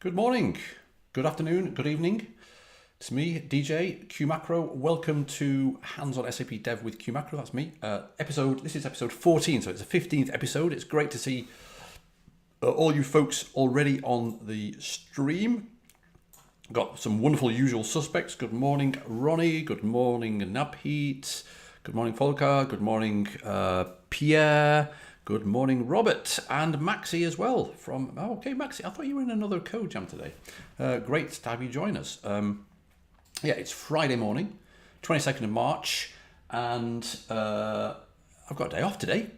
Good morning, good afternoon, good evening. It's me, DJ Q Macro. Welcome to Hands-on SAP Dev with Q Macro. That's me. This is episode 14, so it's the 15th episode. It's great to see all you folks already on the stream. Got some wonderful usual suspects. Good morning, Ronnie. Good morning, Nabheet. Good morning, Volker. Good morning, Pierre. Good morning, Robert, and Maxi as well. Okay, Maxi, I thought you were in another code jam today. Great to have you join us. Yeah, it's Friday morning, 22nd of March, and I've got a day off today.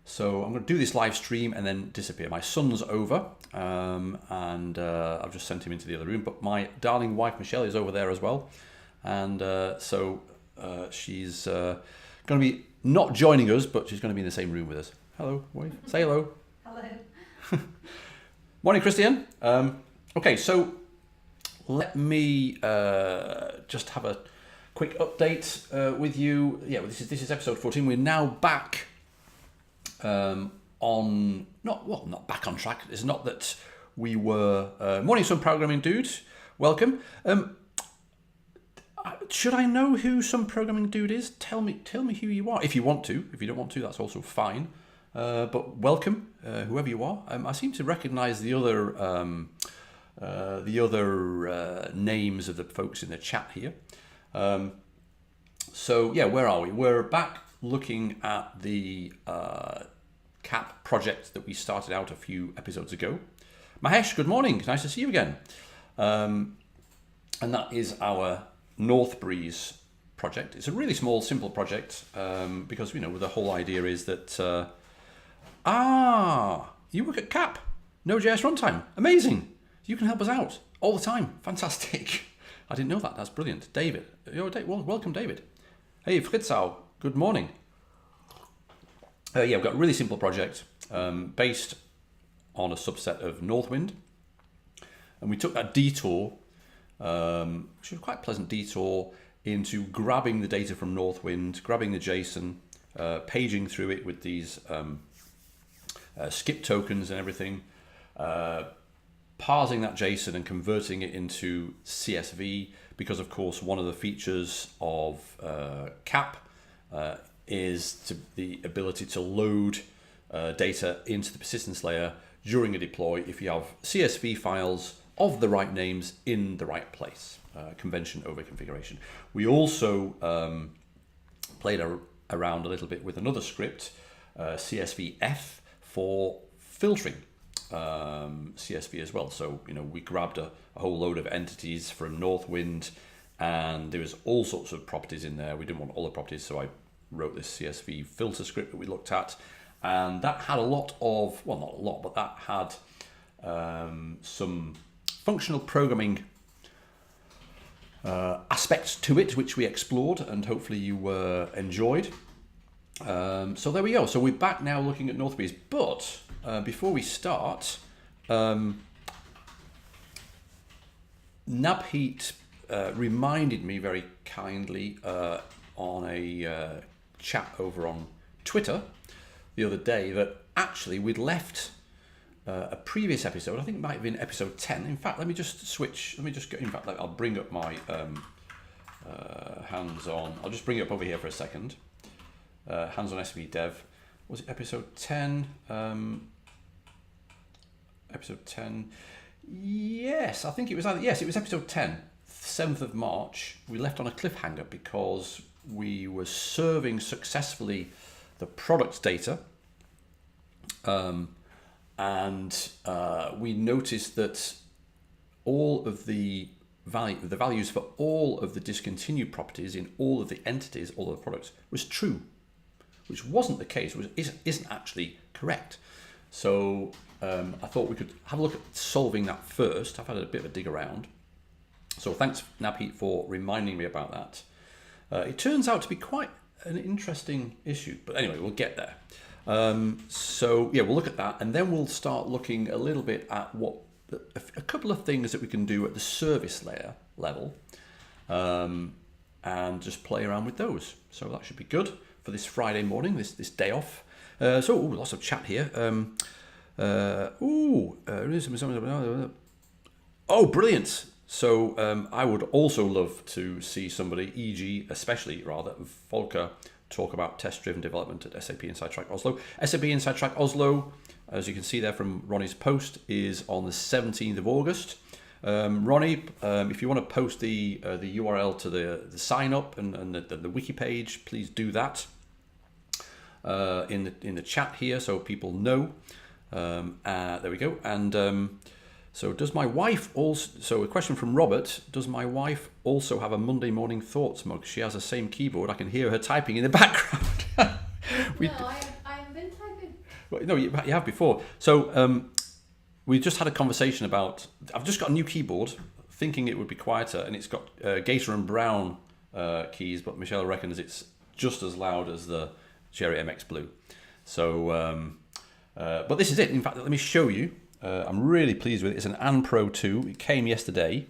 So I'm going to do this live stream and then disappear. My son's over, and I've just sent him into the other room, but my darling wife, Michelle, is over there as well. And so she's going to be not joining us, but she's going to be in the same room with us. Hello, wave. Say hello. Hello. Morning, Christian. Okay, so let me just have a quick update with you. Yeah, this is episode 14. We're now back not back on track. It's not that we were. Morning, Some Programming Dude. Welcome. Should I know who Some Programming Dude is? Tell me who you are. If you want to. If you don't want to, that's also fine. But welcome, whoever you are. I seem to recognise the other names of the folks in the chat here. So yeah, where are we? We're back looking at the CAP project that we started out a few episodes ago. Mahesh, good morning. Nice to see you again. And that is our Northbreeze project. It's a really small, simple project because the whole idea is that you work at CAP, Node.js runtime, amazing. You can help us out all the time, fantastic. I didn't know that. That's brilliant, David. Welcome, David. Hey, Fritzau, good morning. Yeah, we've got a really simple project based on a subset of Northwind, and we took that detour. Which was quite a pleasant detour into grabbing the data from Northwind, grabbing the JSON, paging through it with these skip tokens and everything, parsing that JSON and converting it into CSV, because of course one of the features of CAP is the ability to load data into the persistence layer during a deploy if you have CSV files of the right names in the right place, convention over configuration. We also played around a little bit with another script, CSVF, for filtering CSV as well. So, we grabbed a whole load of entities from Northwind, and there was all sorts of properties in there. We didn't want all the properties, so I wrote this CSV filter script that we looked at, and that had a lot of, well, not a lot, but that had some functional programming aspects to it, which we explored and hopefully you enjoyed. So there we go. So we're back now looking at Northbreeze. But before we start, Nabheet reminded me very kindly on a chat over on Twitter the other day that actually we'd left a previous episode. I think it might have been episode 10. In fact, let me just get, in fact, I'll bring up my hands-on. I'll just bring it up over here for a second. Hands-on SAP Dev. Was it episode 10? Episode 10. Yes, I think it was it was episode 10, 7th of March. We left on a cliffhanger because we were serving successfully the product data. And we noticed that all of the values for all of the discontinued properties in all of the entities, all of the products, was true, which wasn't the case, isn't actually correct. So I thought we could have a look at solving that first. I've had a bit of a dig around. So thanks, Nabheet, for reminding me about that. It turns out to be quite an interesting issue, but anyway, we'll get there. So yeah, we'll look at that, and then we'll start looking a little bit at a couple of things that we can do at the service layer level, and just play around with those. So that should be good for this Friday morning, this day off. Lots of chat here. Oh, brilliant. So I would also love to see somebody, e.g., especially rather, Volker, talk about test-driven development at SAP Inside Track Oslo. SAP Inside Track Oslo, as you can see there from Ronnie's post, is on the 17th of August. Ronnie, if you want to post the URL to the sign up and the wiki page, please do that in the chat here so people know. There we go. And so does my wife also, so a question from Robert, does my wife also have a Monday morning thoughts mug? She has the same keyboard. I can hear her typing in the background. I've been typing. Well, no, you have before. So we just had a conversation about, I've just got a new keyboard, thinking it would be quieter, and it's got Gator and Brown keys, but Michelle reckons it's just as loud as the Cherry MX Blue. So, but this is it. In fact, let me show you. I'm really pleased with it. It's an An Pro 2. It came yesterday.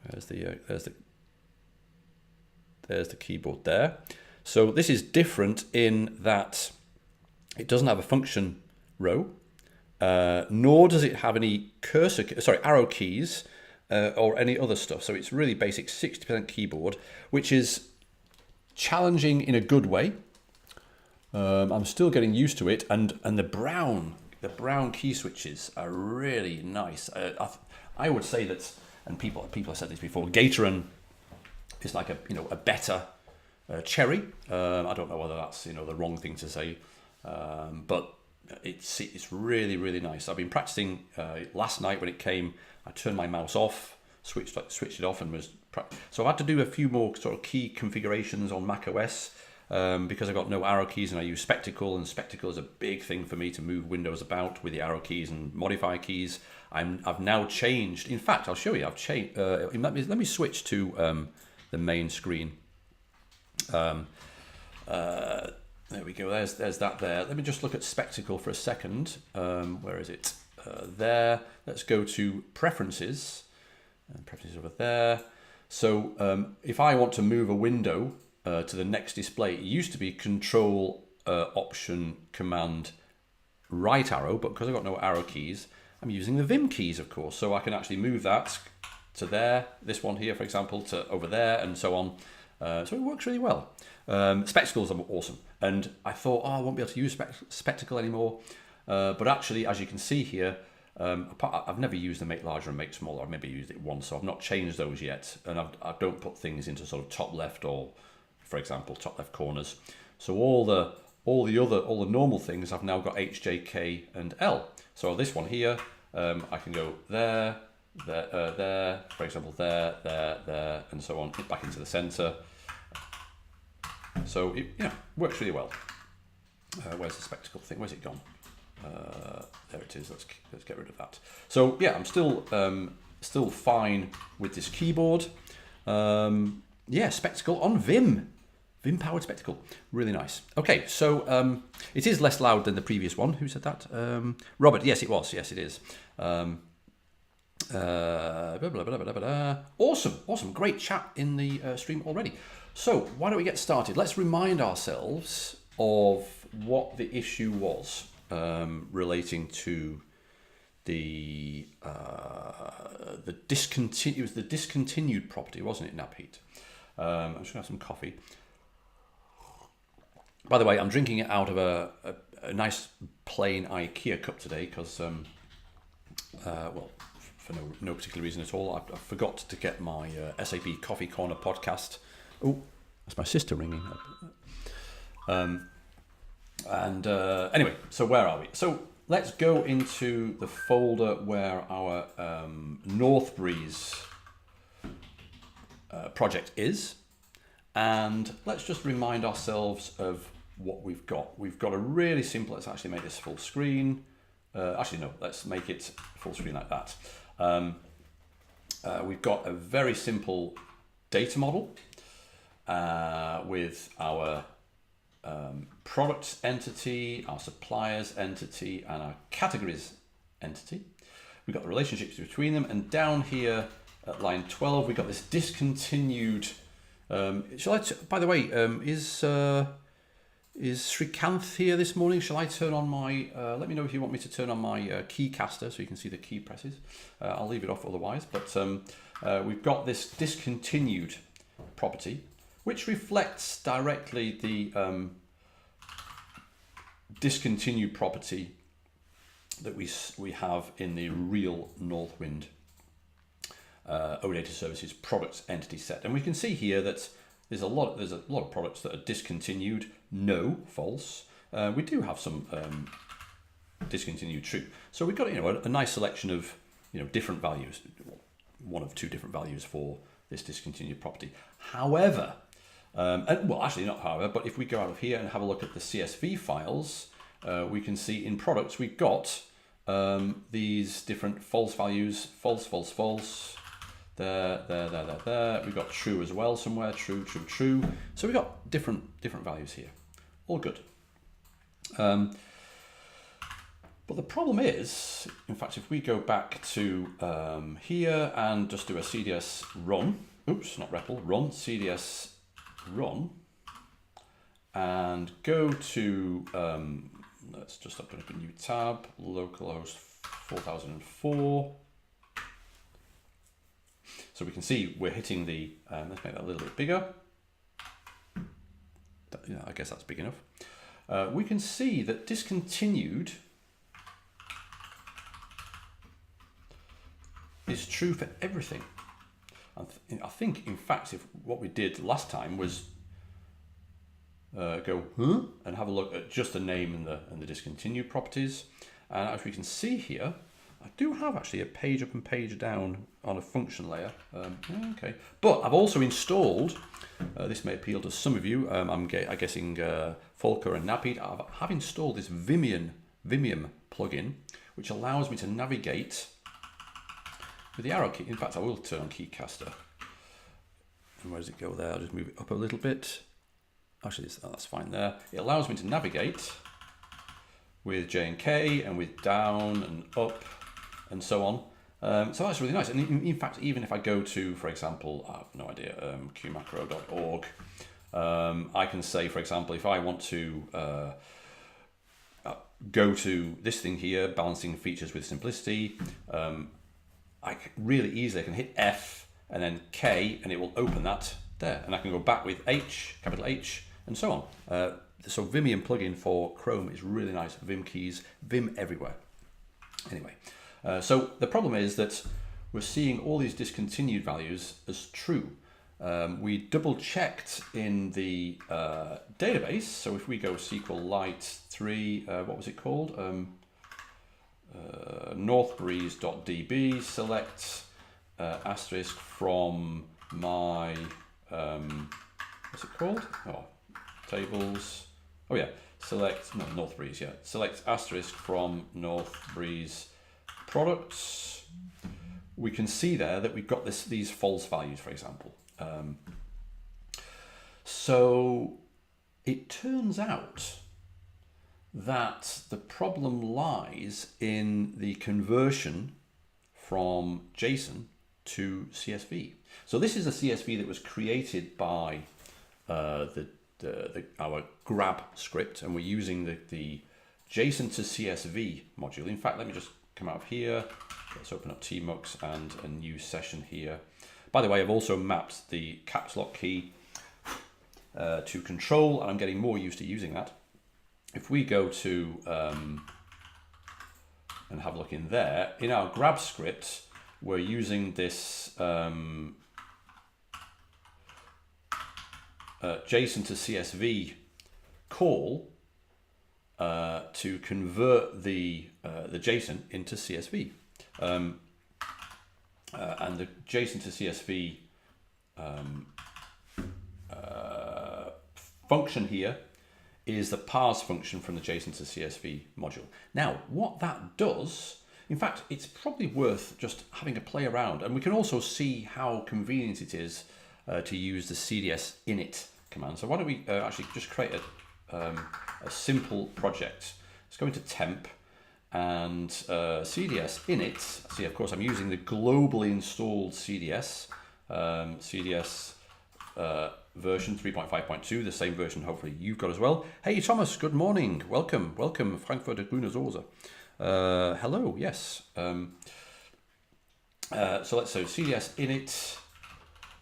There's the keyboard there. So this is different in that it doesn't have a function row, nor does it have any arrow keys or any other stuff. So it's really basic 60% keyboard, which is challenging in a good way. I'm still getting used to it, and the brown key switches are really nice. I would say that, and people have said this before, Gatoran is like a better Cherry. I don't know whether that's the wrong thing to say, but it's really, really nice. I've been practicing last night when it came. I turned my mouse off, switched it off, and so I had to do a few more sort of key configurations on Mac OS. Because I've got no arrow keys and I use Spectacle, and Spectacle is a big thing for me to move windows about with the arrow keys and modify keys. I've now changed. In fact, I'll show you. I've changed. Let me switch to the main screen. There we go. There's that there. Let me just look at Spectacle for a second. Where is it? There. Let's go to Preferences. Preferences over there. So if I want to move a window to the next display, it used to be Control Option Command right arrow, but because I've got no arrow keys, I'm using the Vim keys, of course, so I can actually move that to there, this one here, for example, to over there, and so on. So it works really well. Spectacles are awesome, and I thought, I won't be able to use Spectacle anymore, but actually, as you can see here, I've never used the make larger and make smaller. I've maybe used it once, so I've not changed those yet, and I don't put things into sort of top left or, for example, top left corners. So all the normal things I've now got H, J, K, and L. So this one here, I can go there, for example, there, and so on, back into the center. So it works really well. Where's the Spectacle thing? Where's it gone? There it is. Let's get rid of that. So yeah, I'm still fine with this keyboard. Spectacle on Vim. Vim powered Spectacle, really nice. Okay, so it is less loud than the previous one. Who said that? Robert. Yes, it was. Yes, it is. Awesome, great chat in the stream already. So why don't we get started? Let's remind ourselves of what the issue was relating to the discontinued property, wasn't it, Napheat? I'm just gonna have some coffee. By the way, I'm drinking it out of a nice plain IKEA cup today because, for no particular reason at all. I forgot to get my SAP Coffee Corner podcast. Oh, that's my sister ringing. Anyway, so where are we? So let's go into the folder where our Northbreeze project is, and let's just remind ourselves of what we've got. We've got a really simple, let's actually make this full screen. Actually, no, let's make it full screen like that. We've got a very simple data model with our products entity, our suppliers entity, and our categories entity. We've got the relationships between them, and down here at line 12, we've got this discontinued. By the way, Is Srikanth here this morning? Shall I turn on my, let me know if you want me to turn on my keycaster so you can see the key presses. I'll leave it off otherwise, but we've got this discontinued property, which reflects directly the discontinued property that we have in the real Northwind OData Services products entity set. And we can see here that there's a lot of products that are discontinued. No, false. We do have some discontinued, true. So we've got a nice selection of different values, one of two different values for this discontinued property. However, well, actually not however, but if we go out of here and have a look at the CSV files, we can see in products we've got these different false values, false, false, false. There. We've got true as well somewhere, true, true, true. So we've got different values here. All good. But the problem is, in fact, if we go back to here and just do a CDS run, oops, not REPL, run, CDS run, and go to, let's just open up a new tab, localhost 4004. So we can see we're hitting the, let's make that a little bit bigger. Yeah, I guess that's big enough. We can see that discontinued is true for everything. I think, in fact, if what we did last time was go and have a look at just the name and the discontinued properties. And as we can see here, I do have actually a page up and page down on a function layer. Okay, but I've also installed, this may appeal to some of you, I'm guessing Volker and Napid, I have installed this Vimium plugin, which allows me to navigate with the arrow key. In fact, I will turn on Keycaster. And where does it go there? I'll just move it up a little bit. Actually, that's fine there. It allows me to navigate with J and K and with down and up and so on. So that's really nice. And in fact, even if I go to, for example, I have no idea, qmacro.org, I can say, for example, if I want to go to this thing here, balancing features with simplicity, I really easily can hit F and then K, and it will open that there. And I can go back with H, capital H, and so on. So Vimium plugin for Chrome is really nice. Vim keys, Vim everywhere. Anyway, so the problem is that we're seeing all these discontinued values as true. We double checked in the database. So if we go SQLite 3, what was it called? Northbreeze.db, select asterisk from my, what's it called? Oh, tables. Oh yeah, select, no, Northbreeze, yeah. Select asterisk from Northbreeze products. We can see there that we've got these false values, for example. So it turns out that the problem lies in the conversion from JSON to CSV. So this is a CSV that was created by our grab script, and we're using the JSON to CSV module. In fact, let me just come out of here. Let's open up tmux and a new session here. By the way, I've also mapped the caps lock key to control, and I'm getting more used to using that. If we go to and have a look in there, in our grab script, we're using this JSON to CSV call to convert the JSON into CSV. And the JSON to CSV function here is the parse function from the JSON to CSV module. Now, what that does, in fact, it's probably worth just having a play around, and we can also see how convenient it is to use the CDS init command. So why don't we actually just create a simple project. Let's go into temp and CDS init. See, of course, I'm using the globally installed CDS, CDS version 3.5.2, the same version hopefully you've got as well. Hey Thomas, good morning. Welcome, Frankfurter Grüne Soße. Hello, yes. So let's say CDS init,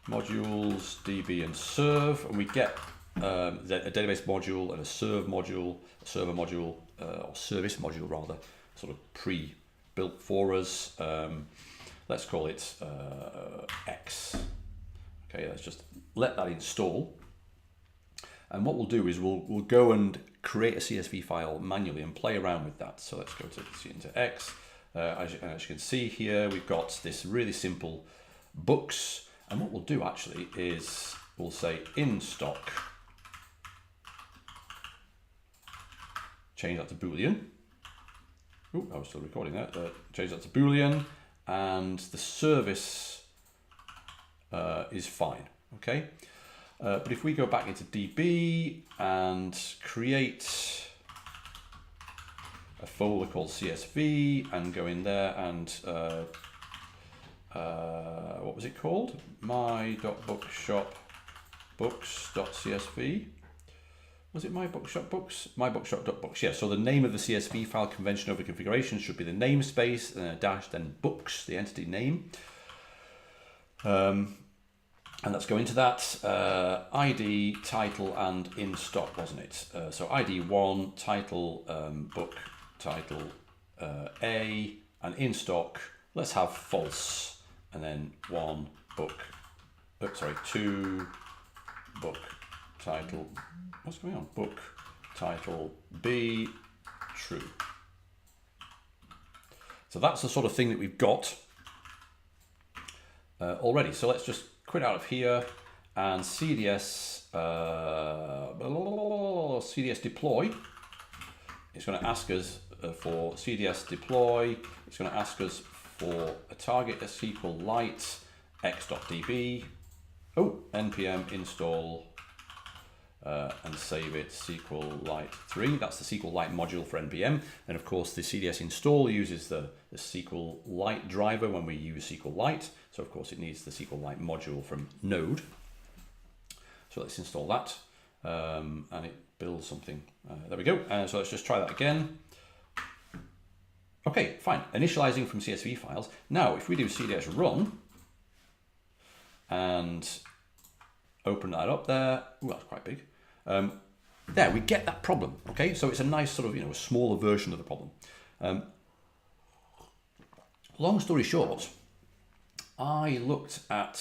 modules, DB and serve, and we get a database module and a server module, or service module rather, sort of pre-built for us. Let's call it X. Okay, let's just let that install. And what we'll do is we'll go and create a CSV file manually and play around with that. So let's go into X. As you can see here, we've got this really simple books. And what we'll do actually is we'll say in stock, change that to boolean. Oh, I was still recording that. Change that to boolean, and the service is fine. Okay, but if we go back into DB and create a folder called CSV and go in there and what was it called? my.bookshop.books.csv. Was it my bookshop books? My bookshop.books. Yeah, so the name of the CSV file convention over configuration should be the namespace, then a dash, then books, the entity name. And let's go into that. ID, title, and in stock, wasn't it? So ID 1, title, book, title A, and in stock, let's have false, and then 1 book, 2 book, title, what's going on? Book, title, B, true. So that's the sort of thing that we've got already. So let's just quit out of here and CDS, CDS deploy. It's going to ask us for CDS deploy. It's going to ask us for a target SQLite x.db. Oh, npm install and save it SQLite 3. That's the SQLite module for npm. And of course, the CDS install uses the SQLite driver when we use SQLite. So of course, it needs the SQLite module from Node. So let's install that. And it builds something. There we go. So let's just try that again. Okay, fine. Initializing from CSV files. Now, if we do CDS run and open that up there, ooh, that's quite big. There, we get that problem. Okay, so it's a nice sort of, a smaller version of the problem. Long story short, I looked at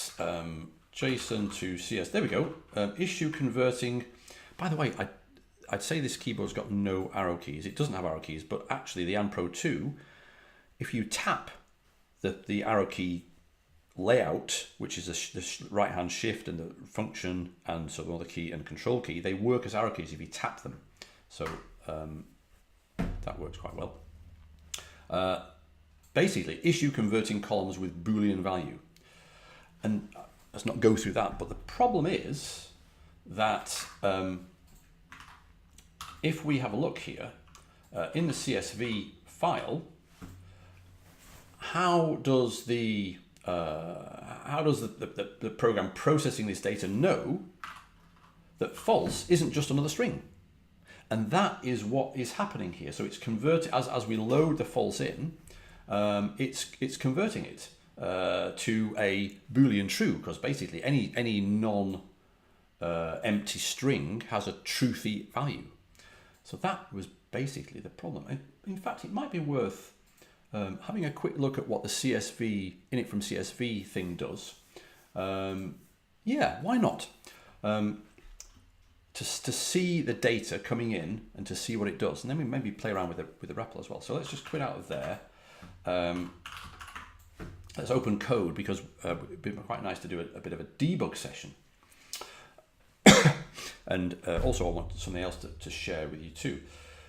JSON to CS. There we go. Issue converting. By the way, I'd say this keyboard's got no arrow keys. It doesn't have arrow keys, but actually the AnPro 2, if you tap the arrow key layout, which is the right-hand shift and the function and so the key and control key, they work as arrow keys if you tap them. So that works quite well. Basically, issue converting columns with Boolean value. And let's not go through that, but the problem is that if we have a look here, in the CSV file, how does the program processing this data know that false isn't just another string? And that is what is happening here. So it's converting, as we load the false in, it's converting it to a Boolean true, because basically any non-empty string has a truthy value. So that was basically the problem. And in fact, it might be worth having a quick look at what the CSV, init from CSV thing does. Yeah, why not? To see the data coming in and to see what it does. And then we maybe play around with the REPL as well. So let's just quit out of there. Let's open code, because it'd be quite nice to do a bit of a debug session. And also I want something else to share with you too.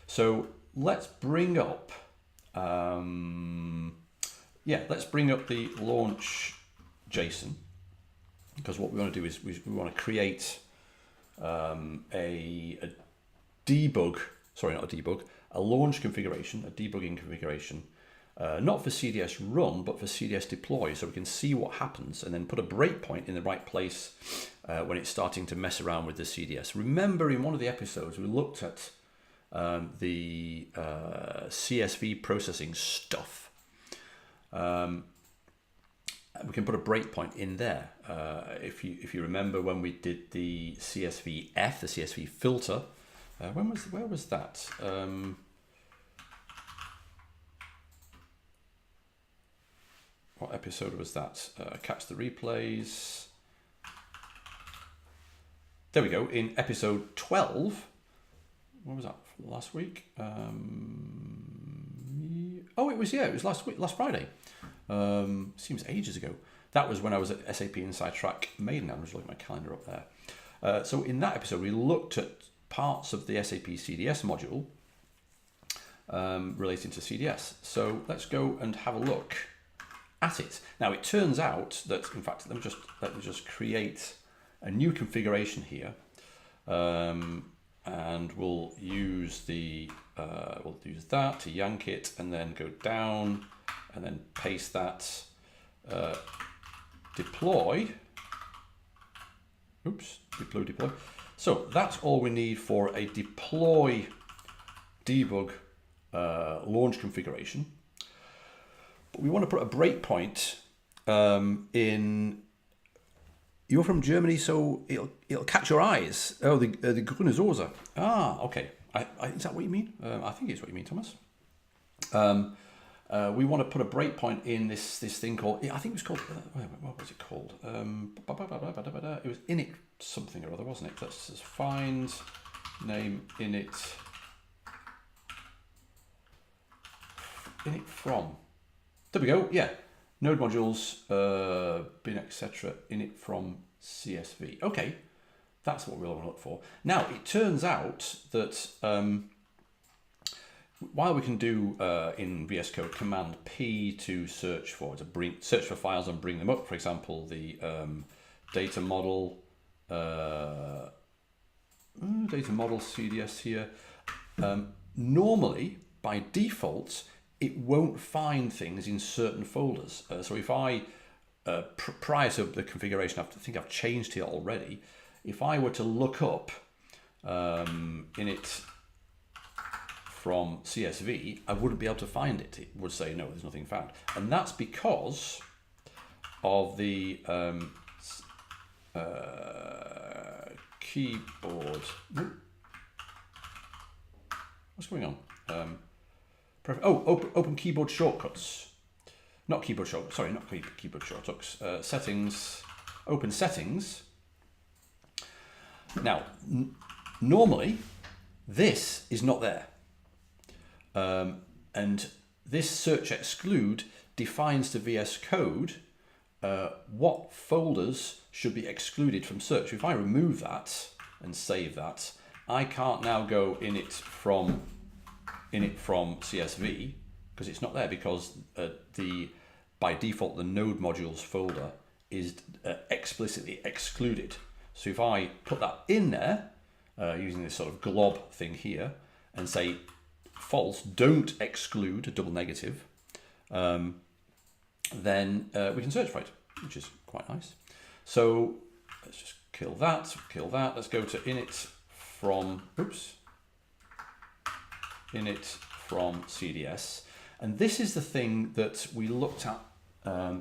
So let's bring up, let's bring up the launch JSON, because what we want to do is we want to create a launch configuration, a debugging configuration not for CDS run, but for CDS deploy, so we can see what happens and then put a breakpoint in the right place when it's starting to mess around with the CDS. Remember, in one of the episodes, we looked at the CSV processing stuff. We can put a breakpoint in there. If you remember when we did the CSVF, the CSV filter, where was that? What episode was that? Catch the replays. There we go. In episode 12. When was that? Last week? Oh, it was last week, last Friday. Seems ages ago. That was when I was at SAP Inside Track Maiden. I'm just looking at my calendar up there. So in that episode, we looked at parts of the SAP CDS module relating to CDS. So let's go and have a look at it. Now it turns out that, in fact, let me just create a new configuration here, and we'll use that to yank it and then go down and then paste that. Deploy. Oops, deploy. So that's all we need for a deploy debug launch configuration. But we want to put a breakpoint in. You're from Germany, so it'll catch your eyes. Oh, the grüne Soße. Ah, okay. Is that what you mean? I think it's what you mean, Thomas. We want to put a breakpoint in this thing called, I think it was called, what was it called? It was init something or other, wasn't it? Let's just find name init from. There we go, yeah. Node modules, bin, etc. init from CSV. Okay, that's what we'll want to look for. Now, it turns out that while we can do in VS Code Command P to search for files and bring them up, for example, the data model CDS here. Normally, by default, it won't find things in certain folders. So if I, prior to the configuration, I think I've changed here already. If I were to look up init from CSV, I wouldn't be able to find it. It would say, no, there's nothing found. And that's because of the keyboard. What's going on? Open keyboard shortcuts. Not keyboard shortcuts, sorry, not keyboard shortcuts. Settings, open settings. Now, normally, this is not there. And this search exclude defines to VS Code what folders should be excluded from search. If I remove that and save that, I can't now go init from CSV because it's not there, because by default the node modules folder is explicitly excluded. So if I put that in there using this sort of glob thing here and say false, don't exclude, a double negative, then we can search for it, which is quite nice. So let's just kill that. Let's go to init from CDS. And this is the thing that we looked at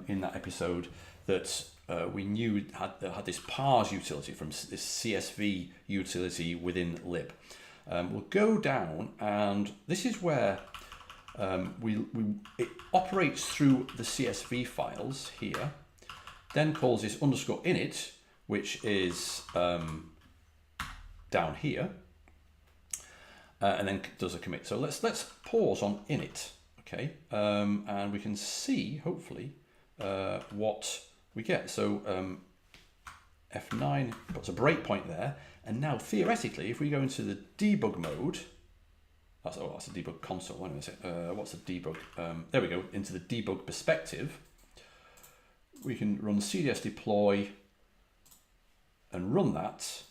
in that episode that we knew had this parse utility from this CSV utility within lib. We'll go down, and this is where it operates through the CSV files here, then calls this underscore init, which is down here, and then does a commit. So let's pause on init, okay, and we can see hopefully what we get. So F9 puts a breakpoint there, and now theoretically, if we go into the debug mode, that's a debug console. Wait a minute, what's the debug? There we go. Into the debug perspective, we can run CDS deploy and run that,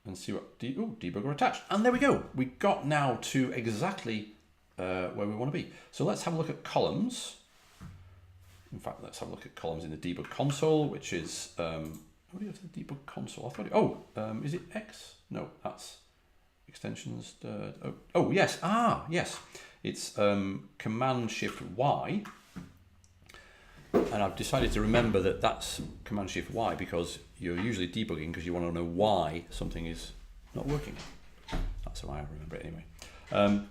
and see what debugger attached. And there we go. We got now to exactly where we want to be. So let's have a look at columns. In fact, let's have a look at columns in the debug console, which is, how do you go to the debug console? I thought, is it X? No, that's extensions. Yes. Yes. It's Command-Shift-Y. And I've decided to remember that that's Command-Shift-Y because you're usually debugging because you want to know why something is not working. That's how I remember it anyway.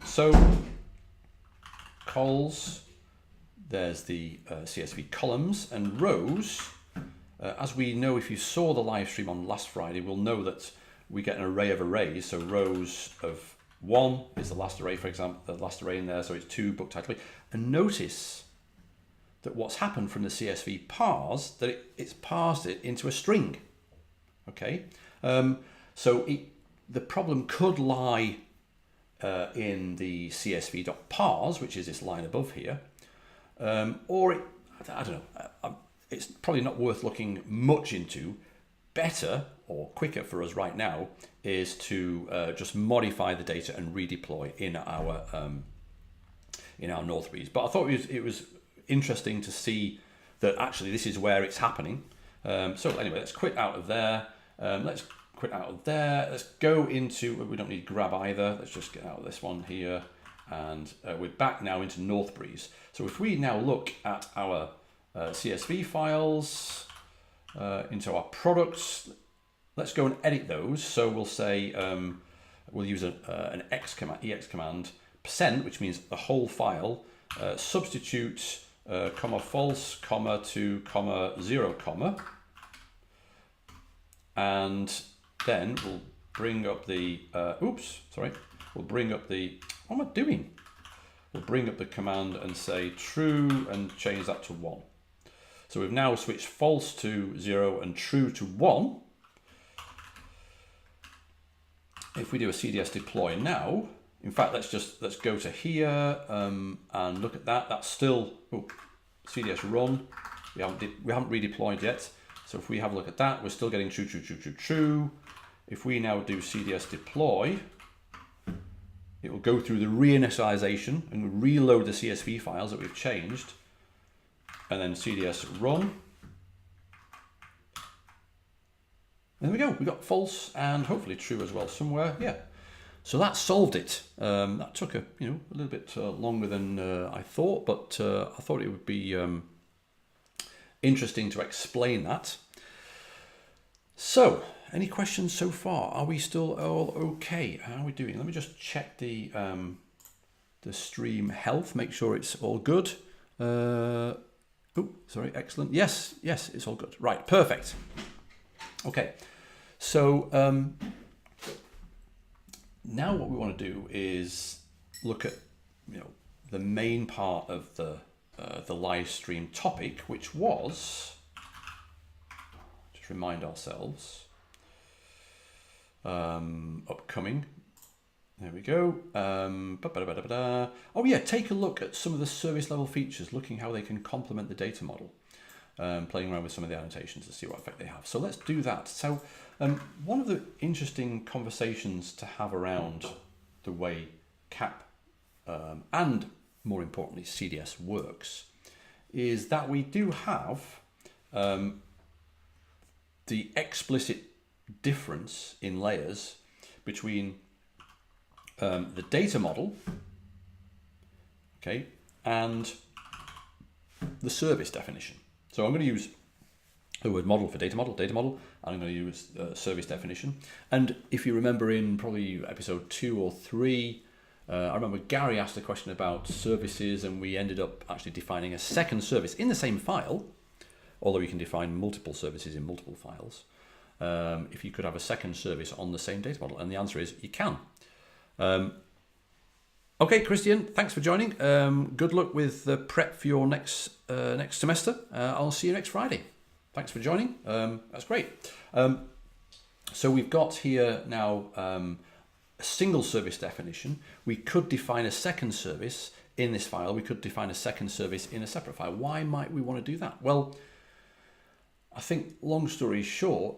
So cols, there's the CSV columns and rows. As we know, if you saw the live stream on last Friday, we'll know that we get an array of arrays. So rows of 1 is the last array, for example, the last array in there. So it's 2 book title. And notice that what's happened from the CSV parse, that it's parsed it into a string. Okay, so the problem could lie in the csv.parse, which is this line above here, or I don't know. It's probably not worth looking much into. Better or quicker for us right now is to just modify the data and redeploy in our Northbreeze. But I thought it was interesting to see that actually this is where it's happening. So anyway, let's quit out of there. Let's quit out of there. Let's go into, we don't need grab either. Let's just get out of this one here. And we're back now into Northbreeze. So if we now look at our CSV files, into our products, let's go and edit those. So we'll say, we'll use an ex command, %, which means the whole file, substitute comma false, comma to comma 0, comma, and then we'll bring up the, we'll bring up the, what am I doing? We'll bring up the command and say true and change that to 1. So we've now switched false to 0 and true to 1. If we do a CDS deploy now, in fact, let's go to here and look at that. That's still CDS run. We haven't redeployed yet. So if we have a look at that, we're still getting true, true, true, true, true. If we now do CDS deploy, it will go through the reinitialization and reload the CSV files that we've changed, and then CDS run. And there we go. We got false and hopefully true as well somewhere. Yeah. So that solved it. That took a little bit longer than I thought, but I thought it would be interesting to explain that. So, any questions so far? Are we still all okay? How are we doing? Let me just check the stream health, make sure it's all good. Sorry, excellent. Yes, it's all good. Right, perfect. Okay, so now what we want to do is look at the main part of the live stream topic, which was, just remind ourselves, upcoming. There we go. Oh yeah, take a look at some of the service level features, looking how they can complement the data model, playing around with some of the annotations to see what effect they have. So let's do that. So one of the interesting conversations to have around the way CAP and more importantly CDS works is that we do have the explicit difference in layers between the data model, okay, and the service definition. So I'm going to use the word model for data model, and I'm going to use service definition. And if you remember in probably episode 2 or 3, I remember Gary asked a question about services, and we ended up actually defining a second service in the same file, although you can define multiple services in multiple files. If you could have a second service on the same data model, and the answer is you can. Okay, Christian, thanks for joining. Good luck with the prep for your next semester. I'll see you next Friday. Thanks for joining. That's great. So we've got here now a single service definition. We could define a second service in this file. We could define a second service in a separate file. Why might we want to do that? Well, I think long story short,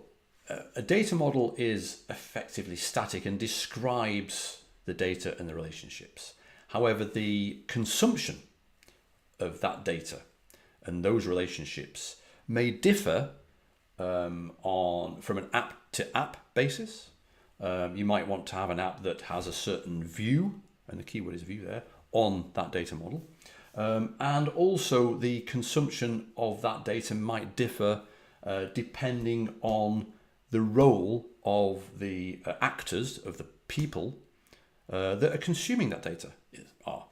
a data model is effectively static and describes the data and the relationships. However, the consumption of that data and those relationships may differ from an app to app basis. You might want to have an app that has a certain view, and the keyword is view there, on that data model. And also the consumption of that data might differ depending on the role of the actors, of the people that are consuming that data are.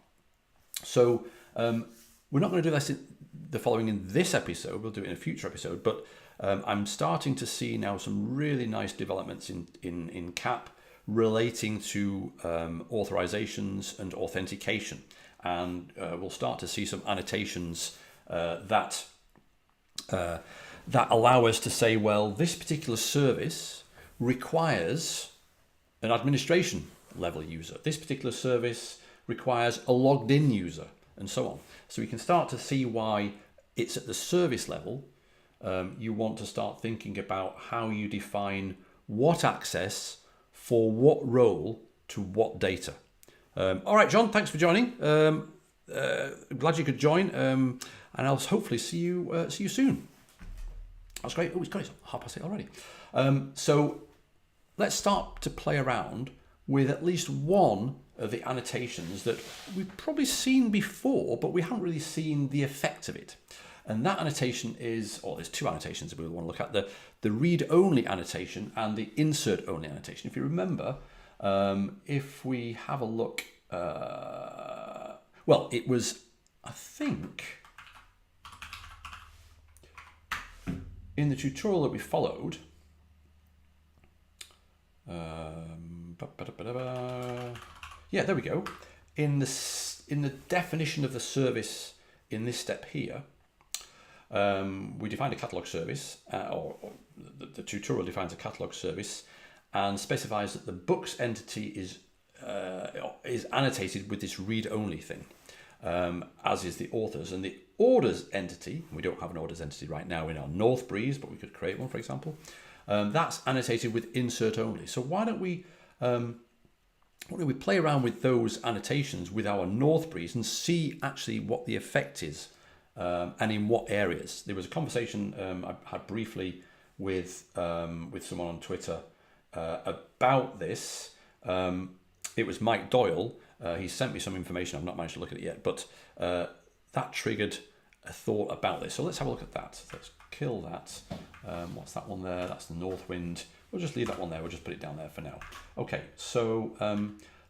So we're not going to do this the following in this episode, we'll do it in a future episode, but I'm starting to see now some really nice developments in CAP relating to authorizations and authentication. And we'll start to see some annotations that allow us to say, well, this particular service requires an administration level user. This particular service requires a logged in user, and so on. So we can start to see why it's at the service level. You want to start thinking about how you define what access for what role to what data. All right, John, thanks for joining. Glad you could join, and I'll hopefully see you soon. That's great. Oh, it's 8:30 already. So let's start to play around with at least one of the annotations that we've probably seen before, but we haven't really seen the effect of it. And that annotation is, or there's two annotations that we want to look at, the read-only annotation and the insert-only annotation. If you remember, if we have a look, well, it was, I think, in the tutorial that we followed, yeah, there we go. In the definition of the service in this step here, we defined a catalog service, or the tutorial defines a catalog service and specifies that the books entity is annotated with this read-only thing, as is the authors. And the orders entity, we don't have an orders entity right now in our Northbreeze, but we could create one, for example. That's annotated with insert only. So why don't we play around with those annotations with our Northbreeze and see actually what the effect is, and in what areas. There was a conversation I had briefly with someone on Twitter about this. It was Mike Doyle. He sent me some information. I've not managed to look at it yet, but that triggered a thought about this. So let's have a look at that. Let's kill that. What's that one there? That's the North Wind. We'll just leave that one there. We'll just put it down there for now. Okay, so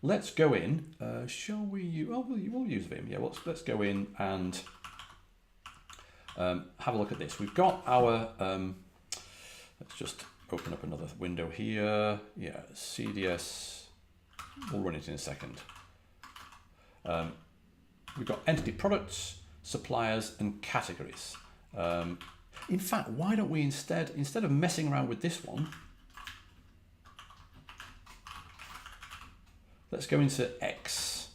let's go in. Shall we? Oh, we'll use Vim. Yeah, let's go in and have a look at this. We've got our. Let's just open up another window here. Yeah, CDS. We'll run it in a second. We've got entity products, suppliers, and categories. In fact, why don't we instead of messing around with this one, let's go into X.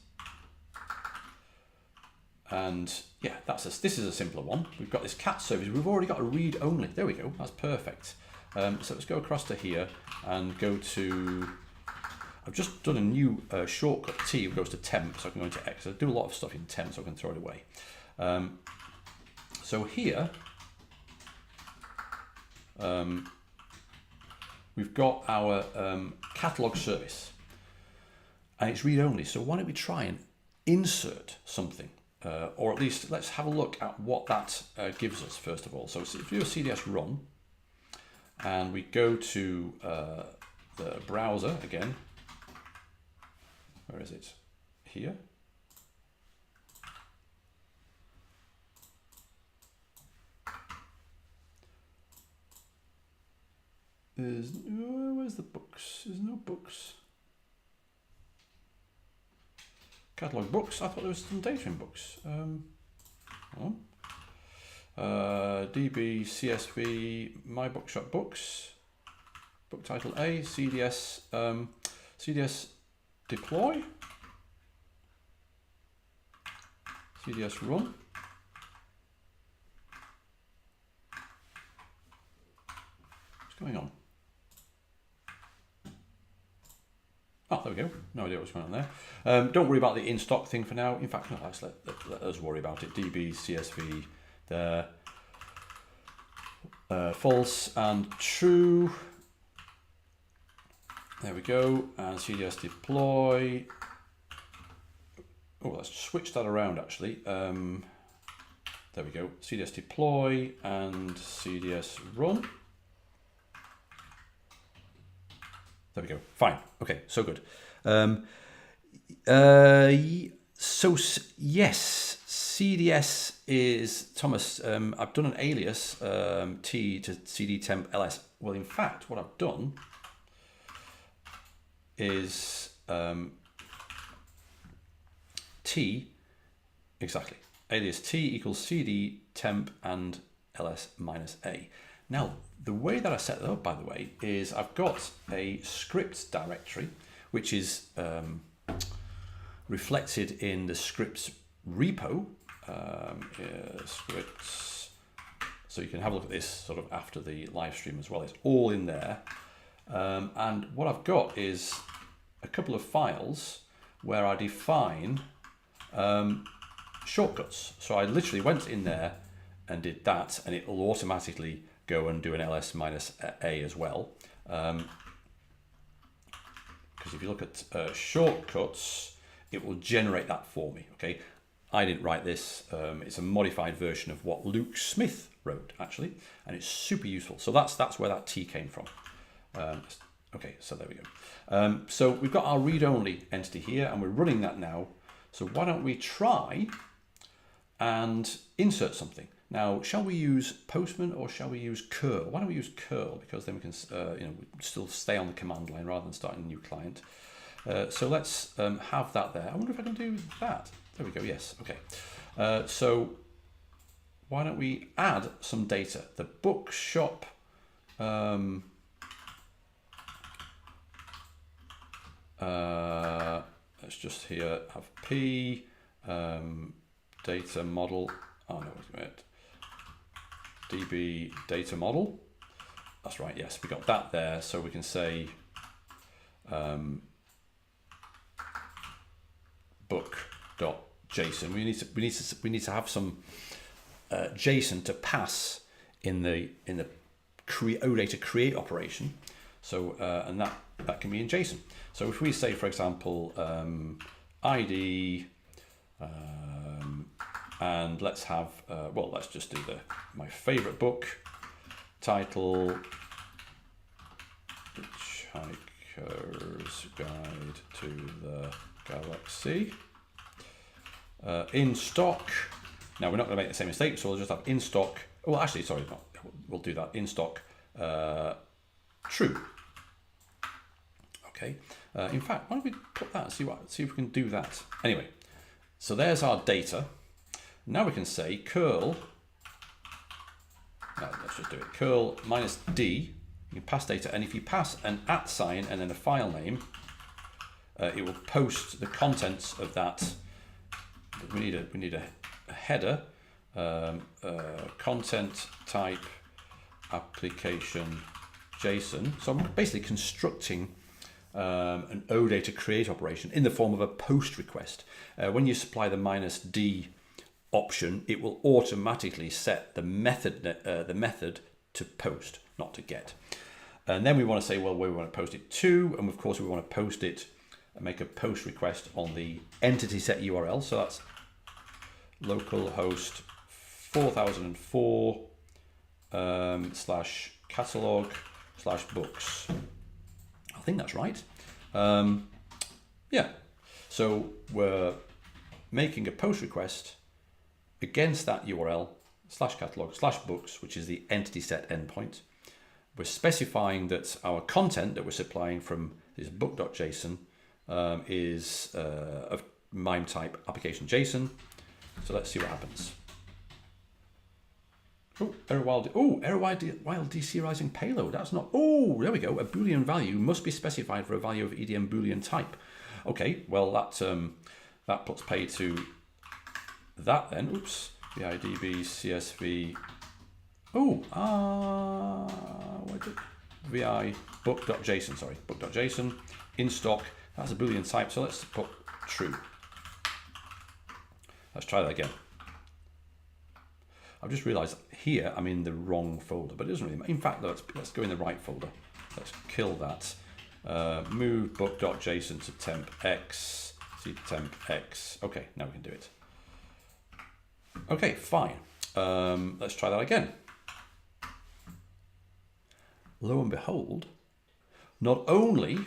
And yeah, this is a simpler one. We've got this cat service. We've already got a read only. There we go. That's perfect. So let's go across to here and go to. I've just done a new shortcut. T goes to temp, so I can go into X. I do a lot of stuff in temp, so I can throw it away. So here, we've got our catalog service, and it's read only. So why don't we try and insert something, or at least let's have a look at what that gives us first of all. So if you do a CDS run, and we go to the browser again. Where is it? Here. Where's the books? There's no books. Catalog books. I thought there was some data in books. DB, CSV, My Bookshop Books, book title A, CDS, CDS deploy, CDS run. What's going on? Oh, there we go. No idea what's going on there. Don't worry about the in stock thing for now. In fact, no, let's let us worry about it. DB CSV there. False and true. There we go. And CDS deploy. Oh, let's switch that around actually. There we go. CDS deploy and CDS run. There we go. Fine. Okay, so good. So yes, CDS is, Thomas, I've done an alias T to CD temp ls. Well, in fact, what I've done is T, exactly, alias T equals CD temp and ls minus A. Now, the way that I set that up, by the way, is I've got a script directory, which is reflected in the scripts repo, scripts. So you can have a look at this sort of after the live stream as well. It's all in there. And what I've got is a couple of files where I define shortcuts. So I literally went in there and did that, and it will automatically go and do an ls minus A as well. Because if you look at shortcuts, it will generate that for me. Okay, I didn't write this. It's a modified version of what Luke Smith wrote actually, and it's super useful. So that's where that T came from. Okay, so there we go. So we've got our read-only entity here, and we're running that now. So why don't we try and insert something? Now, shall we use Postman or shall we use curl? Why don't we use curl? Because then we can still stay on the command line rather than starting a new client. So let's have that there. I wonder if I can do that. There we go. Yes. Okay. So why don't we add some data? The bookshop. Let's just here have P data model. Oh no, wait a minute. DB data model. That's right. Yes, we got that there. So we can say book.json. We need to have some JSON to pass in the OData create operation. So and that can be in JSON. So if we say, for example, ID. And let's have, well, let's just do my favorite book, title, Hitchhiker's Guide to the Galaxy, in stock. Now, we're not going to make the same mistake, so we'll just have in stock. Well, actually, sorry, no, we'll do that, in stock, true. Okay, in fact, why don't we put that and see if we can do that. Anyway, so there's our data. Now we can say curl, let's just do it, curl minus D, you can pass data, and if you pass an @ sign and then a file name, it will post the contents of that. We need a header, content type application JSON. So I'm basically constructing an OData create operation in the form of a post request. When you supply the -D option, it will automatically set the method to post, not to get. And then we want to say, well, where we want to post it to, and of course we want to post it and make a post request on the entity set URL. So that's localhost 4004 /catalog/books. I think that's right. Yeah. So we're making a post request against that URL /catalog/books, which is the entity set endpoint. We're specifying that our content that we're supplying from this book.json is of MIME type application JSON. So let's see what happens. Oh, error while deserializing payload. That's not. Oh, there we go. A boolean value must be specified for a value of EDM boolean type. Okay, well that puts pay to that then. Oops. VIDB CSV. Oh, what did VI book.json? Sorry, book.json in stock. That's a boolean type, so let's put true. Let's try that again. I've just realized here I'm in the wrong folder, but it doesn't really matter. In fact, let's go in the right folder. Let's kill that. Move book.json to temp x, see temp x. Okay, now we can do it. Okay, fine. Let's try that again. Lo and behold, not only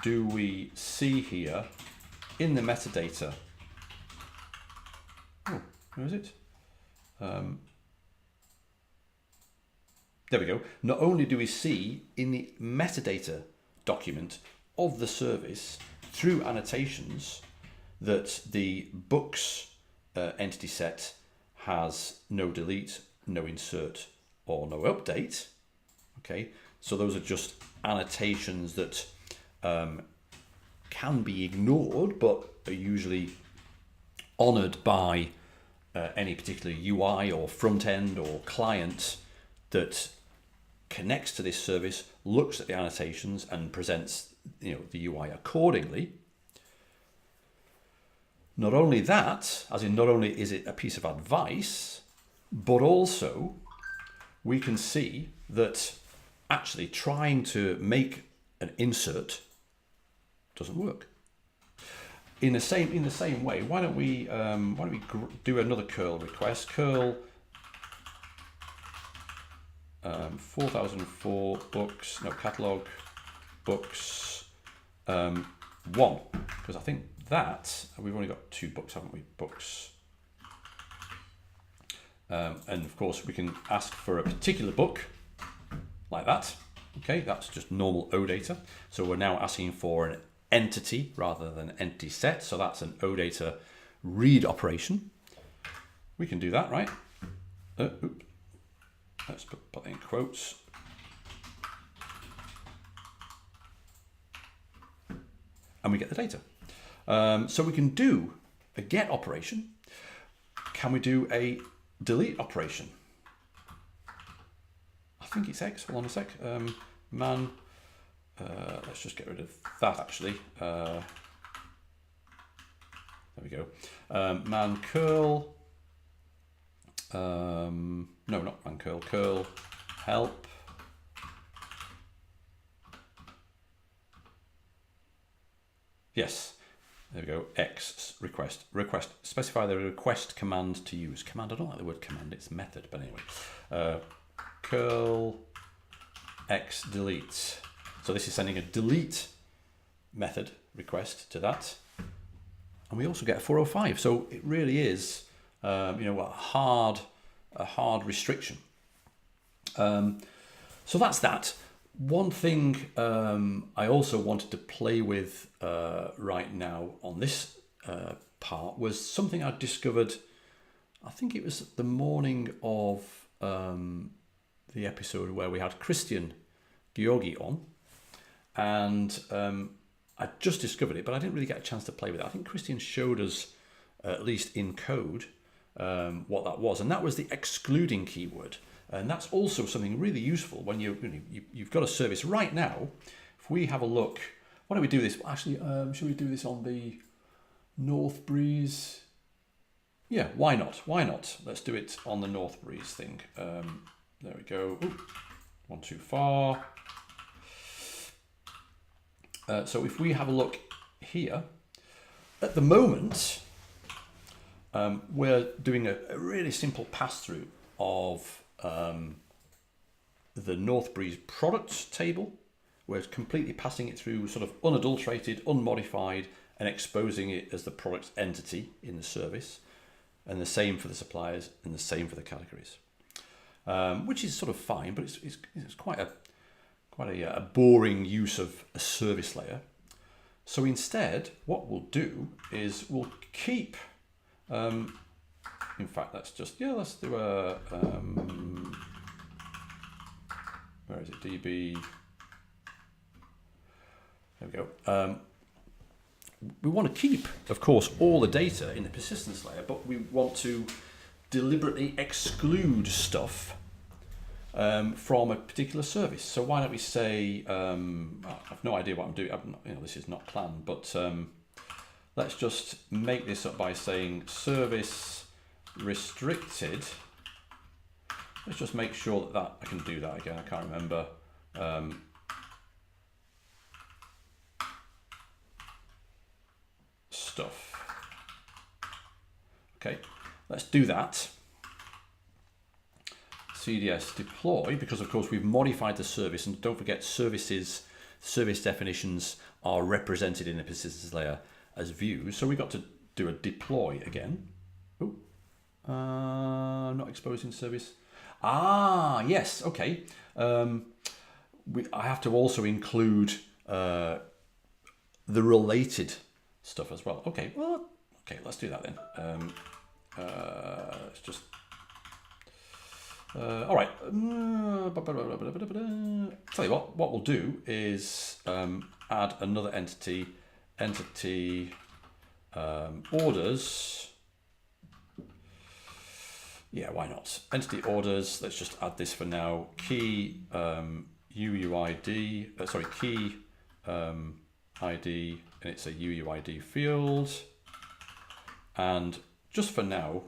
do we see here in the metadata, oh, where is it? There we go. Not only do we see in the metadata document of the service through annotations that the books entity set has no delete, no insert, or no update. Okay, so those are just annotations that can be ignored, but are usually honored by any particular UI or front end or client that connects to this service, looks at the annotations and presents, the UI accordingly. Not only that, as in not only is it a piece of advice, but also we can see that actually trying to make an insert doesn't work. In the same way, why don't we do another curl request? Curl 4004 books, no, catalog books 1, because I think that we've only got 2 books, haven't we? Books. And of course we can ask for a particular book like that. Okay, that's just normal OData. So we're now asking for an entity rather than entity set. So that's an OData read operation. We can do that, right? Let's put that in quotes. And we get the data. So we can do a get operation. Can we do a delete operation? I think it's X. Hold on a sec. Let's just get rid of that actually. There we go. Man curl. No, not man curl. Curl help. Yes. There we go. X request. Request. Specify the request command to use. Command. I don't like the word command. It's method. But anyway. Curl X delete. So this is sending a delete method request to that. And we also get a 405. So it really is, a hard restriction. So that's that. One thing I also wanted to play with right now on this part was something I discovered, I think it was the morning of the episode where we had Christian Georgi on, and I just discovered it, but I didn't really get a chance to play with it. I think Christian showed us, at least in code, what that was, and that was the excluding keyword. And that's also something really useful when you've got a service right now. If we have a look, why don't we do this? Actually, should we do this on the Northbreeze? Yeah, why not? Why not? Let's do it on the Northbreeze thing. There we go. Ooh, one too far. So if we have a look here, at the moment, we're doing a really simple pass-through of the Northbreeze product table. We're completely passing it through sort of unadulterated, unmodified, and exposing it as the product entity in the service. And the same for the suppliers and the same for the categories. Which is sort of fine, but it's quite a boring use of a service layer. So instead, what we'll do is we'll keep, in fact, let's do a, where is it, DB, there we go. We want to keep, of course, all the data in the persistence layer, but we want to deliberately exclude stuff from a particular service. So why don't we say, I have no idea what I'm doing. This is not planned, but let's just make this up by saying service restricted. Let's just make sure that I can do that again. I can't remember. Stuff. Okay, let's do that. CDS deploy, because of course we've modified the service, and don't forget service definitions are represented in the persistence layer as views. So we got to do a deploy again. Oh, not exposing service. Ah, yes, okay. I have to also include the related stuff as well. Okay, well, okay, let's do that then. Let's just. All right. Tell you what we'll do is add another entity orders. Yeah, why not? Entity orders. Let's just add this for now. Key UUID. Key ID, and it's a UUID field. And just for now,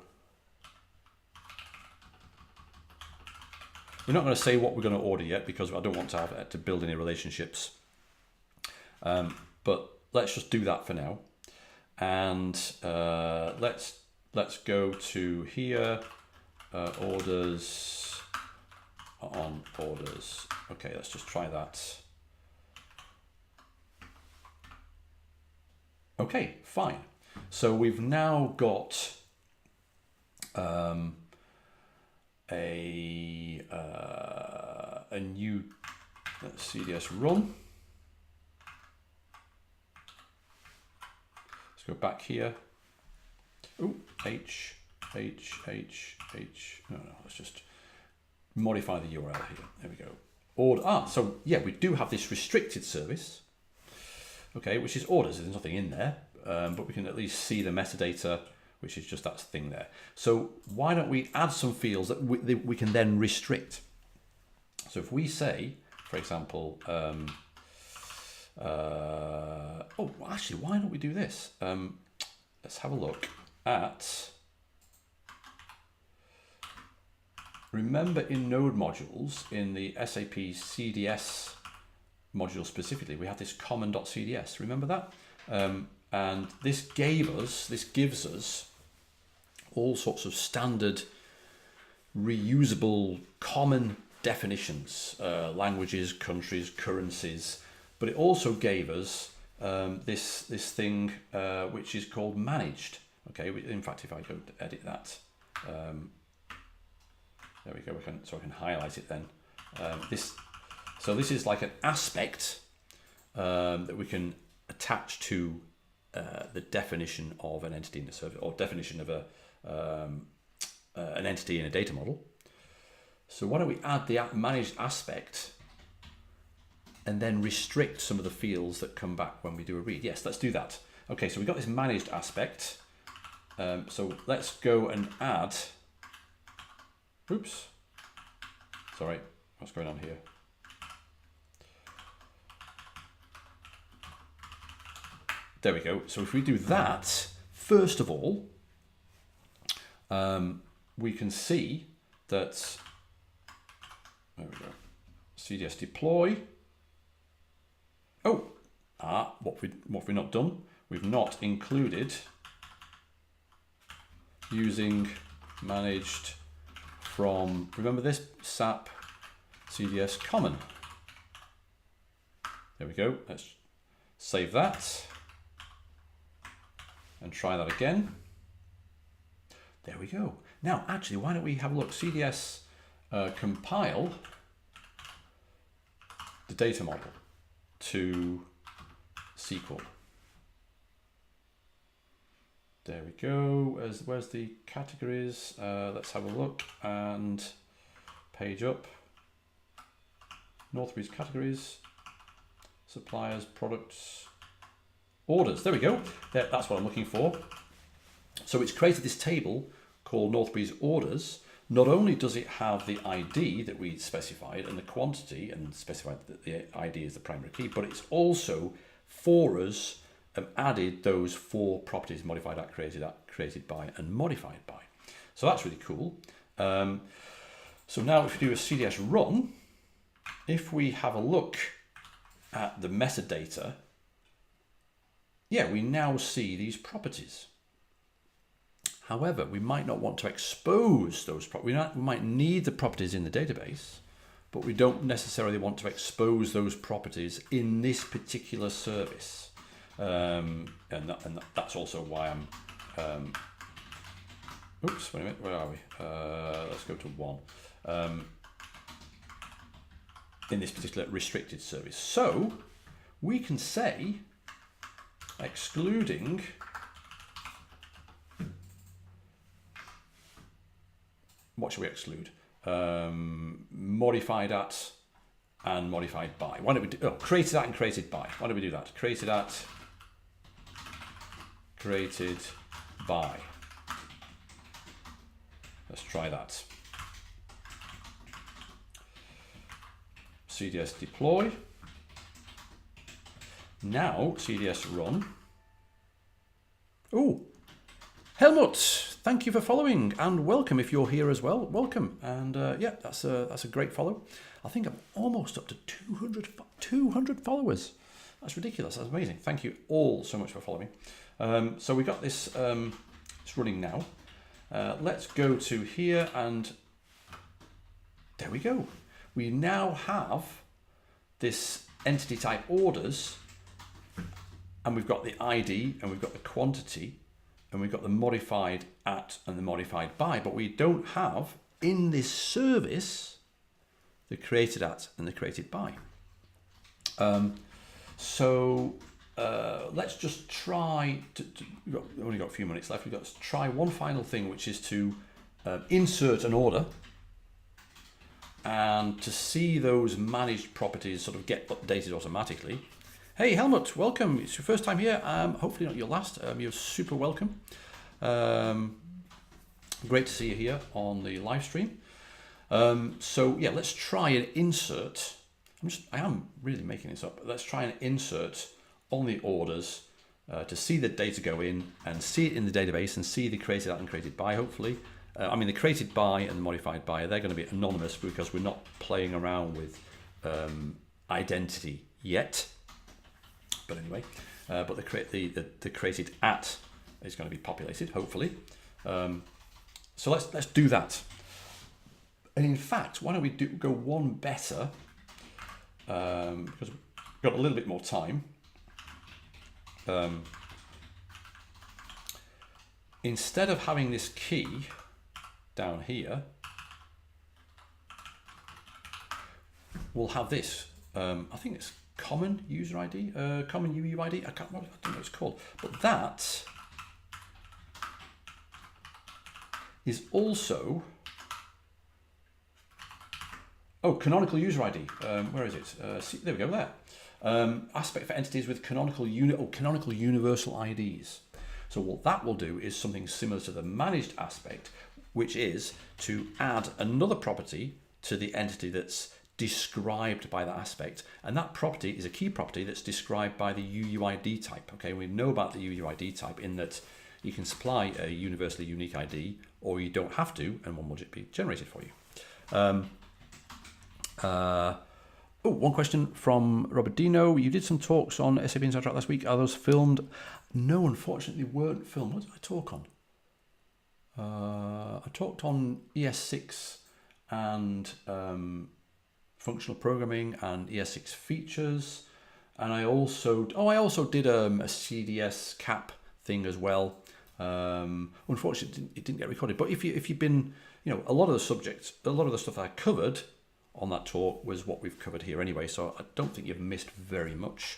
we're not going to say what we're going to order yet because I don't want to have to build any relationships. But let's just do that for now. And let's go to here, orders on orders. Okay, let's just try that. Okay, fine. So we've now got a new CDS run. Let's go back here. Oh, H. No, let's just modify the URL here. There we go. So yeah, we do have this restricted service. Okay, which is orders. There's nothing in there, but we can at least see the metadata, which is just that thing there. So why don't we add some fields that we can then restrict? So if we say, for example, actually, why don't we do this? Let's have a look at, remember in node modules, in the SAP CDS module specifically, we have this common.cds. Remember that? And this gives us all sorts of standard, reusable, common definitions, languages, countries, currencies. But it also gave us this thing which is called managed. Okay. In fact, if I go to edit that, there we go. So I can highlight it then. So this is like an aspect that we can attach to the definition of an entity in the service, or definition of an entity in a data model. So why don't we add the managed aspect and then restrict some of the fields that come back when we do a read? Yes, let's do that. Okay, so we've got this managed aspect. So let's go and add, oops, sorry, what's going on here? There we go. So if we do that, first of all, we can see that, there we go, CDS deploy. What have we not done? We've not included using managed from, remember this, SAP CDS common. There we go. Let's save that and try that again. There we go. Now, actually, why don't we have a look? CDS compile the data model to SQL. There we go. Where's the categories? Let's have a look and page up. Northbreeze categories, suppliers, products, orders. There we go. That's what I'm looking for. So it's created this table called Northbreeze orders not only does it have the ID that we specified and the quantity and specified that the ID is the primary key, but it's also for us added those 4 properties: modified at, created by, and modified by. So that's really cool. So now if we do a CDS run, if we have a look at the metadata, yeah, we now see these properties. However, we might not want to expose those properties. We might need the properties in the database, but we don't necessarily want to expose those properties in this particular service. And that's also why I'm... oops, wait a minute, where are we? Let's go to 1. In this particular restricted service. So we can say excluding what should we exclude? Modified at and modified by. Why don't we do created at and created by? Why don't we do that? Created at, created by. Let's try that. CDS deploy. Now CDS run. Oh, Helmut, thank you for following and welcome if you're here as well. Welcome. And yeah, that's a great follow. I think I'm almost up to 200 followers. That's ridiculous. That's amazing. Thank you all so much for following. So we got this. It's running now. Let's go to here and there we go. We now have this entity type orders, and we've got the ID and we've got the quantity and we've got the modified at and the modified by, but we don't have in this service the created at and the created by. So let's just try we've only got a few minutes left. We've got to try one final thing, which is to insert an order and to see those managed properties sort of get updated automatically. Hey Helmut, welcome. It's your first time here. Hopefully not your last. You're super welcome. Great to see you here on the live stream. So yeah, let's try and insert. I am really making this up. Let's try and insert on the orders to see the data go in and see it in the database and see the created at and created by, hopefully. I mean, the created by and the modified by, they're going to be anonymous because we're not playing around with identity yet. But anyway, but the created at is going to be populated, hopefully. So let's do that. And in fact, why don't we go one better? Because we've got a little bit more time. Instead of having this key down here, we'll have this. I think it's common user ID, common UUID. I don't know what it's called, but that is also canonical user ID. Where is it? See, there we go. There. Aspect for entities with canonical universal IDs. So what that will do is something similar to the managed aspect, which is to add another property to the entity that's described by that aspect, and that property is a key property that's described by the UUID type. Okay, we know about the UUID type in that you can supply a universally unique ID, or you don't have to, and one will just be generated for you. One question from Robert Dino. You did some talks on SAP Inside Track last week. Are those filmed? No, unfortunately, weren't filmed. What did I talk on? I talked on ES6 and functional programming and ES6 features, and I also did a CDS CAP thing as well. Unfortunately, it didn't get recorded. But if you've been, a lot of the stuff that I covered on that talk was what we've covered here anyway. So I don't think you've missed very much.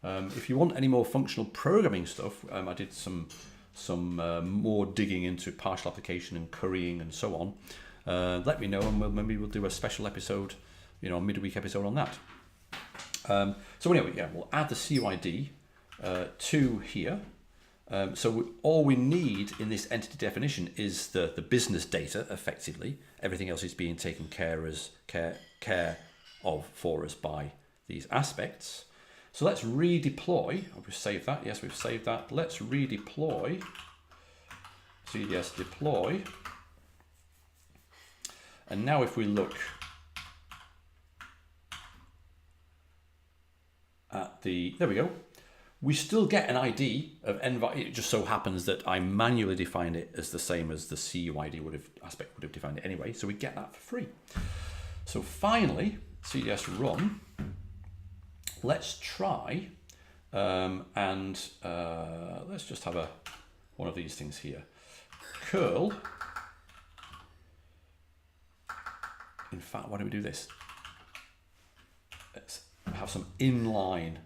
If you want any more functional programming stuff, I did some more digging into partial application and currying and so on. Let me know, and maybe we'll do a special episode, a midweek episode on that. So anyway, yeah, we'll add the CUID to here. All we need in this entity definition is the business data, effectively. Everything else is being taken care of for us by these aspects. So let's redeploy. Oh, we've saved that. Yes, we've saved that. Let's redeploy. CDS deploy. And now if we look at there we go. We still get an ID of env. It just so happens that I manually defined it as the same as the CUID aspect would have defined it anyway. So we get that for free. So finally, CDS run. Let's try let's just have one of these things here. Curl. In fact, why don't we do this? Let's have some inline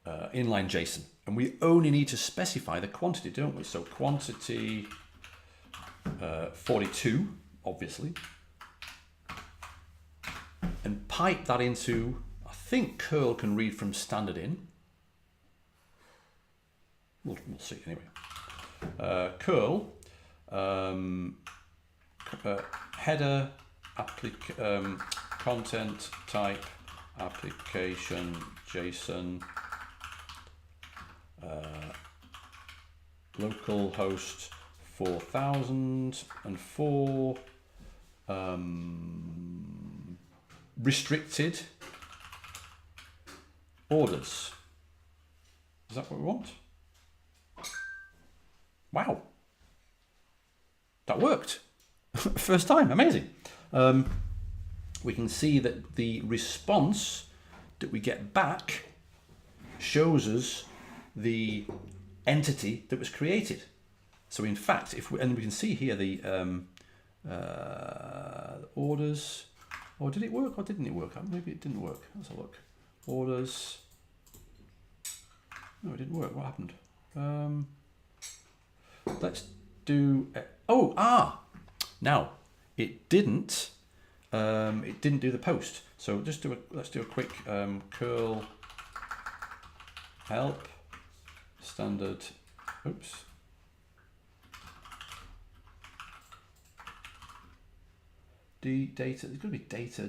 JSON, and we only need to specify the quantity, don't we? So quantity 42, obviously, and pipe that into. I think curl can read from standard in. We'll see anyway. Curl header content type application JSON localhost 4004 restricted orders. Is that what we want? Wow, that worked. First time, amazing. We can see that the response that we get back shows us the entity that was created. So in fact, and we can see here the orders, or did it work or didn't it work? Maybe it didn't work. Let's have a look. Orders. No, it didn't work. What happened? Let's do. Now it didn't do the post. So just let's do a quick curl help standard. Oops. Data. It's going to be data.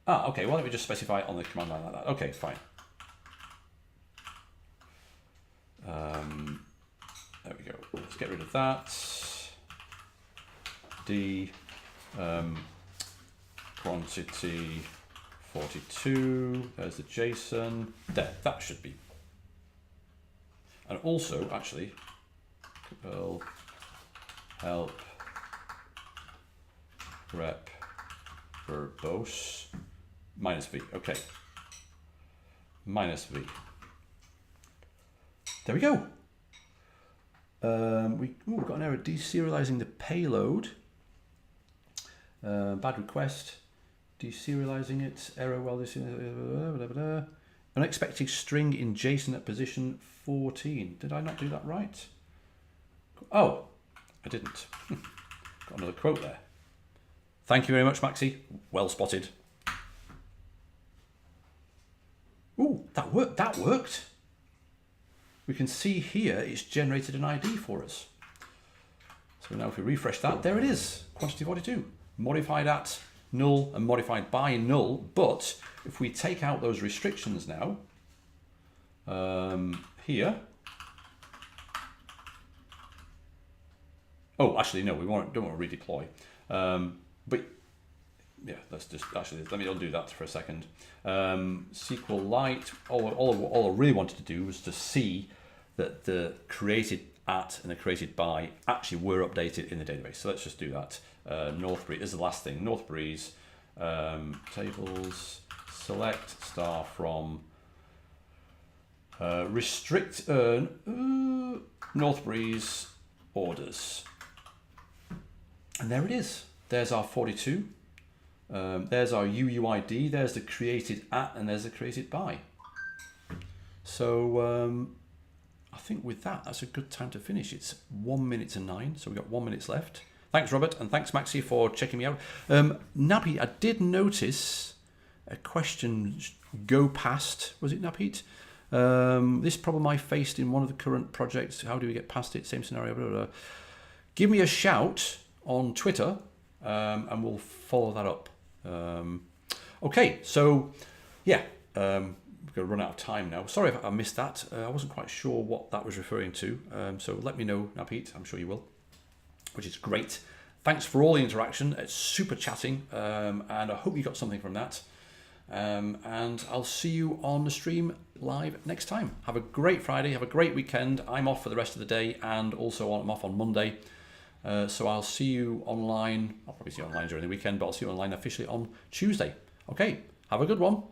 Okay. Why don't we just specify it on the command line like that? Okay, fine. There we go. Let's get rid of that. Quantity 42. There's the JSON. There. That should be. And also, actually, curl help rep verbose minus v. Okay. Minus v. There we go. We've got an error deserializing the payload. Bad request. Deserializing it. Error while this. Unexpected string in JSON at position 14. Did I not do that right? Oh, I didn't. Got another quote there. Thank you very much, Maxi. Well spotted. Ooh, that worked. That worked. We can see here it's generated an ID for us. So now if we refresh that, there it is. Quantity 42. Modified at null and modified by null. But if we take out those restrictions now, here. Oh, actually, no, we don't want to redeploy. But yeah, let's just let me undo that for a second. SQLite, all I really wanted to do was to see that the created at and the created by actually were updated in the database. So let's just do that. Northbreeze is the last thing. Northbreeze tables select star from restrict Northbreeze orders. And there it is. There's our 42. There's our UUID. There's the created at and there's the created by. So I think with that, that's a good time to finish. It's 1:09, so we've got 1 minute left. Thanks, Robert, and thanks, Maxi, for checking me out. Nappy, I did notice a question go past, was it Napit? This problem I faced in one of the current projects, how do we get past it? Same scenario, blah, blah, blah. Give me a shout on Twitter and we'll follow that up. Okay, so yeah, we're going to run out of time now. Sorry if I missed that. I wasn't quite sure what that was referring to. So let me know, Napit. I'm sure you will, which is great. Thanks for all the interaction. It's super chatting, and I hope you got something from that. And I'll see you on the stream live next time. Have a great Friday. Have a great weekend. I'm off for the rest of the day, and also I'm off on Monday. So I'll see you online. I'll probably see you online during the weekend, but I'll see you online officially on Tuesday. Okay, have a good one.